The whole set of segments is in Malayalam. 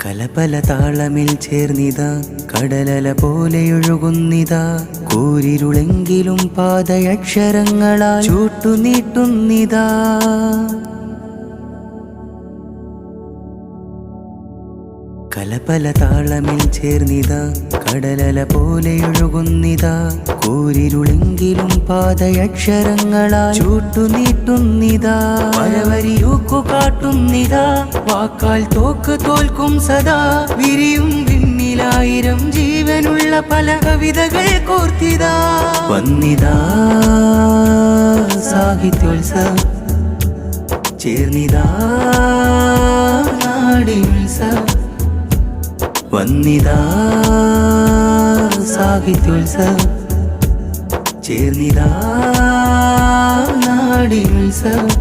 കലപല താളമിൽ ചേർന്നിതാ കടലല പോലെയൊഴുകുന്നിതാ കൂരിരുളെങ്കിലും പാദയക്ഷരങ്ങളാ ചൂട്ടുനീട്ടുന്നിതാ. കലപല താളമിൽ ചേർന്നിതാ കടലല പോലെയൊഴുകുന്നിതാ കൂരിരുളെങ്കിലും പാദയക്ഷരങ്ങളാ ചൂട്ടുനീട്ടുന്നിതാ. വരവരിയൂക്കു കാട്ടുന്നിതാ വാക്കാൽ തോക്ക് തോൽക്കും സദാ. വിരിയും വിണ്ണിലായിരം ജീവനുള്ള പല കവിതകൾ കോർത്തിതാ. വന്നിതാ സാഹിത്യോത്സവം ചേർന്നിതാ നാടിനുത്സവം. വന്നിതാ സാഹിത്യോത്സവം ചേർന്നിതാ നാടിനുത്സവം.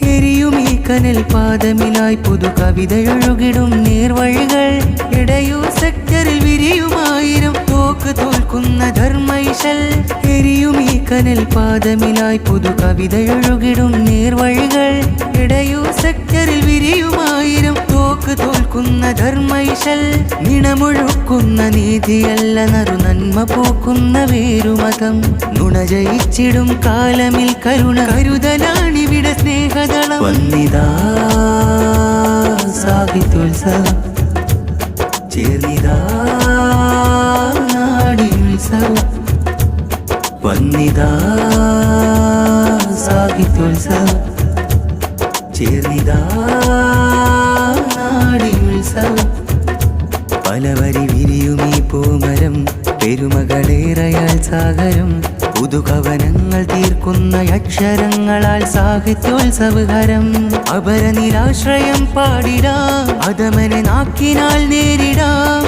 എരിയുമീ കനൽ പാദമിലായി പുതു കവിതയൊഴുകിടും നേർവഴികൾ. ഇടയൂർ സെക്ടറിൽ വിരിയുമായിരം തോക്ക് തോൽക്കുന്ന ധർമ്മൈശൽ. എരിയുമീ കനൽ പാദമിലായി പുതു കവിതയൊഴുകിടും നേർവഴികൾ. ഇടയൂർ സെക്ടറിൽ വിരിയുമായിരം തോക്ക് തോൽക്കുന്ന ധർമ്മൈശൽ. നിണമൊഴുക്കുന്ന നീതിയല്ല നറു നന്മ പൂക്കുന്ന വേരുമതം. നുണ ജയിച്ചിടും കാലമിൽ കരുണ കരുതലാണിവിടെ സ്നേഹദളം. വന്നിതാ സാഹിത്യോത്സവം ചേർന്നിതാ നാടിനുത്സവം. വന്നിതാ സാഹിത്യോത്സവം ചേർന്നിതാ നാടിനുത്സവം. പലവരി വിരിയുമീ പൂമരം പെരുമകളേറയാൽ സാഗരം. പുതുകവനങ്ങൾ തീർക്കുന്ന അക്ഷരങ്ങളാൽ സാഹിത്യോത്സവഹരം. അപരനിരാശ്രയം പാടിടാം അധമനെ നാക്കിനാൽ നേരിടാം.